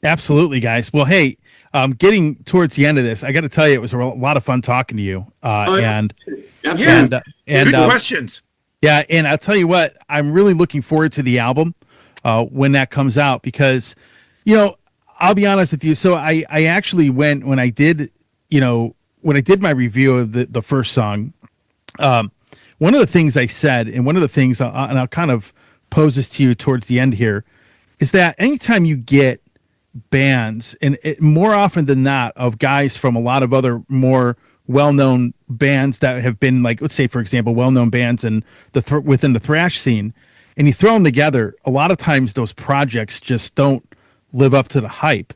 Absolutely, guys. Well, hey, getting towards the end of this, I got to tell you, it was a lot of fun talking to you. And Absolutely. and Good questions. yeah, and I'll tell you what, I'm really looking forward to the album when that comes out because, I'll be honest with you. So I actually went when I did, when I did my review of the first song. One of the things I said, and one of the things, and I'll kind of pose this to you towards the end here, is that anytime you get bands, and more often than not, of guys from a lot of other more well-known bands that have been, like, let's say, for example, well-known bands in within the thrash scene, and you throw them together, a lot of times those projects just don't live up to the hype.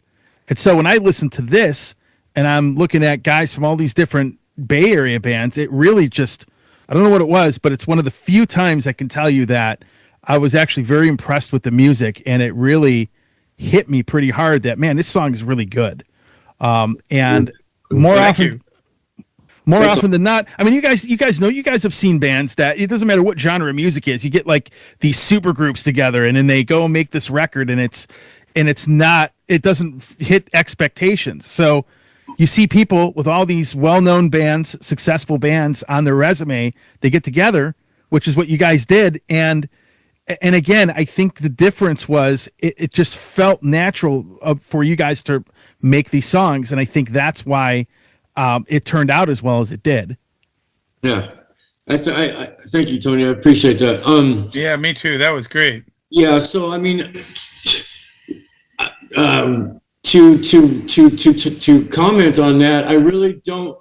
And so when I listen to this, and I'm looking at guys from all these different Bay Area bands, it really just, I don't know what it was, but it's one of the few times I can tell you that I was actually very impressed with the music, and it really hit me pretty hard that, man, this song is really good. And more often than not, I mean, you guys know, you guys have seen bands that it doesn't matter what genre of music is, you get like these super groups together and then they go and make this record and it doesn't hit expectations. So you see people with all these well-known bands, successful bands on their resume, they get together, which is what you guys did. And again, I think the difference was it just felt natural for you guys to make these songs. And I think that's why it turned out as well as it did. Yeah. I thank you, Tony. I appreciate that. Yeah, me too. That was great. Yeah. So, I mean, to comment on that, I really don't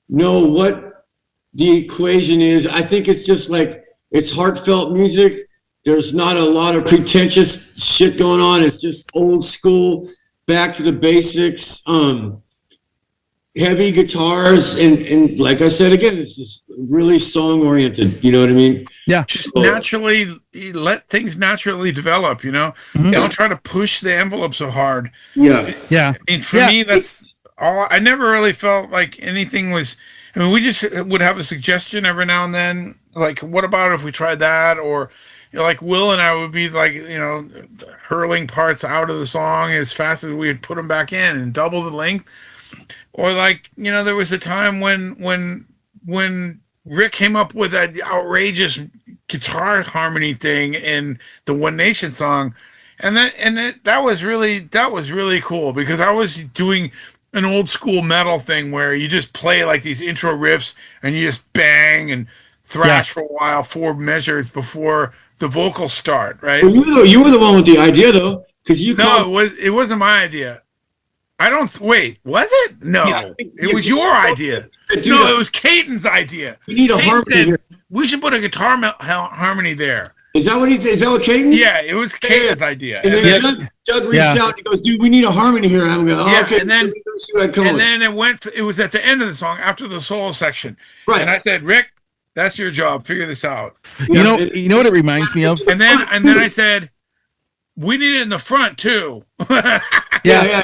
know what the equation is. I think it's just like, it's heartfelt music. There's not a lot of pretentious shit going on. It's just old school, back to the basics, heavy guitars, and like I said again, it's just really song oriented. You know what I mean? Yeah. Just naturally, let things naturally develop. Mm-hmm. Don't try to push the envelope so hard. Yeah. Yeah. I mean, for me, that's all. I never really felt like anything was. I mean, we just would have a suggestion every now and then, like, what about if we tried that, or. Like Will and I would be like, hurling parts out of the song as fast as we would put them back in and double the length. Or like, there was a time when Rick came up with that outrageous guitar harmony thing in the One Nation song. And that was really cool because I was doing an old school metal thing where you just play like these intro riffs and you just bang and thrash for a while, 4 measures before the vocals start, right? Well, you were the one with the idea, though, because it wasn't my idea. Wait, was it? No, it was your idea. No, it was Caden's idea. We need a harmony here. We should put a guitar harmony there. Is that what Caden? Yeah, it was Caden's idea. And then Doug reached out and he goes, "Dude, we need a harmony here." And I'm going, "Okay." And then it was at the end of the song after the solo section, right? And I said, "Rick, that's your job. Figure this out." You know what it reminds me of? And then I said, "We need it in the front too." Yeah.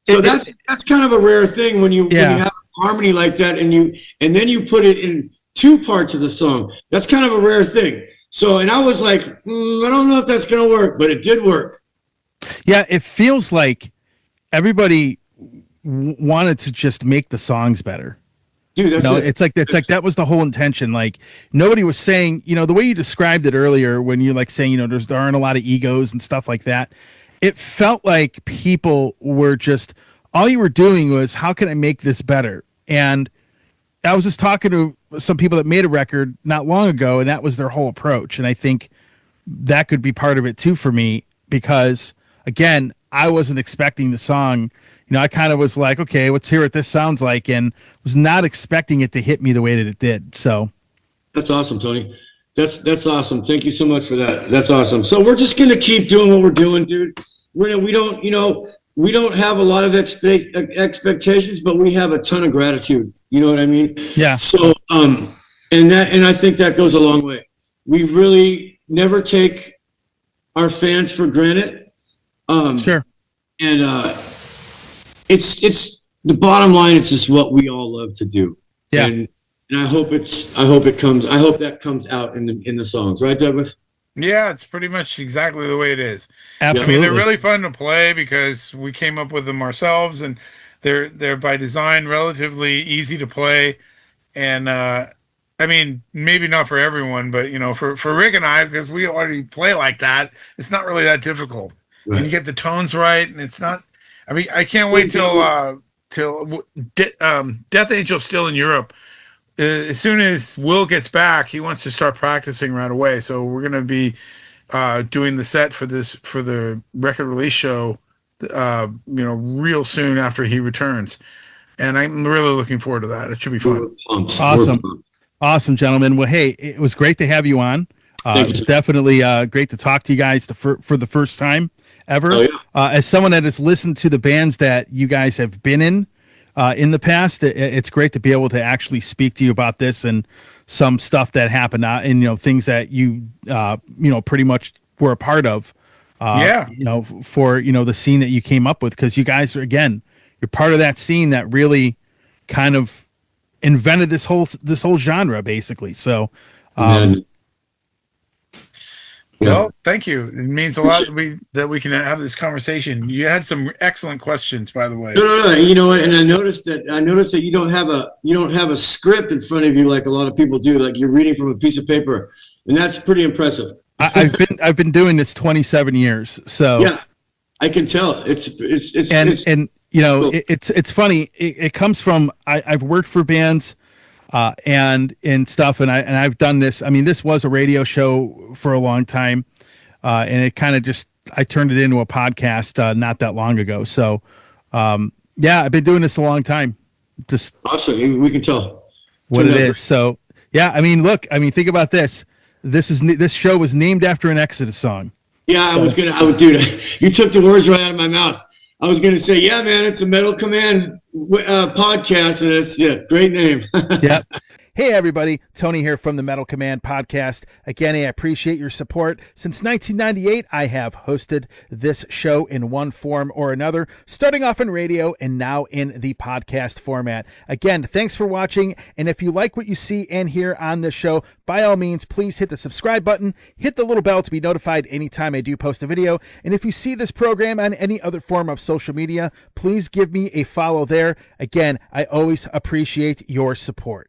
So that's kind of a rare thing when you have harmony like that, and then you put it in 2 parts of the song. That's kind of a rare thing. So, and I was like, I don't know if that's gonna work, but it did work. Yeah, it feels like everybody wanted to just make the songs better. Dude, it's like that was the whole intention. Like, nobody was saying, the way you described it earlier when you're like saying, there aren't a lot of egos and stuff like that. It felt like people were just, all you were doing was, how can I make this better? And I was just talking to some people that made a record not long ago, and that was their whole approach. And I think that could be part of it too for me, because again, I wasn't expecting the song. I kind of was like, okay, let's hear what this sounds like, and was not expecting it to hit me the way that it did. So that's awesome, Tony. That's awesome. Thank you so much for that. That's awesome. So we're just gonna keep doing what we're doing, dude. We don't have a lot of expectations, but we have a ton of gratitude. You know what I mean? Yeah. So and I think that goes a long way. We really never take our fans for granted. Sure. And it's the bottom line. It's just what we all love to do. Yeah. And I hope that comes out in the songs, right, Douglas? Yeah, it's pretty much exactly the way it is. I mean, Absolutely. they're really fun to play because we came up with them ourselves, and they're by design relatively easy to play. And I mean, maybe not for everyone, but for Rick and I, because we already play like that, it's not really that difficult. And you Right. get the tones right, and it's not. I mean, I can't wait till Death Angel's still in Europe. As soon as Will gets back, he wants to start practicing right away. So we're gonna be doing the set for the record release show, real soon after he returns, and I'm really looking forward to that. It should be We're fun. pumped. Awesome. We're pumped. Awesome, gentlemen. Well, hey, it was great to have you on. Thank It was you. definitely great to talk to you guys for the first time ever. Oh, yeah. As someone that has listened to the bands that you guys have been in the past, it's great to be able to actually speak to you about this and some stuff that happened, and things that you pretty much were a part of. Yeah. For the scene that you came up with, because you guys are, again, you're part of that scene that really kind of invented this whole genre, basically. So Man. Yeah. Well, thank you. It means a lot that we can have this conversation. You had some excellent questions, by the way. No. You know what? And I noticed that you don't have a script in front of you like a lot of people do. Like you're reading from a piece of paper, and that's pretty impressive. I've been doing this 27 years. So Yeah, I can tell. It's cool. it's funny. It comes from I've worked for bands and stuff, and I've done this. I mean, this was a radio show for a long time, and it kind of just I turned it into a podcast not that long ago. So yeah, I've been doing this a long time. Just Awesome. We can tell what it is. So yeah, I mean, look, think about this. This show was named after an Exodus song. Yeah, dude, you took the words right out of my mouth. I was gonna say, yeah, man, it's a Metal Command podcast, and it's great name. Yep. Hey, everybody. Tony here from the Metal Command podcast. Again, I appreciate your support. Since 1998, I have hosted this show in one form or another, starting off in radio and now in the podcast format. Again, thanks for watching. And if you like what you see and hear on this show, by all means, please hit the subscribe button, hit the little bell to be notified anytime I do post a video. And if you see this program on any other form of social media, please give me a follow there. Again, I always appreciate your support.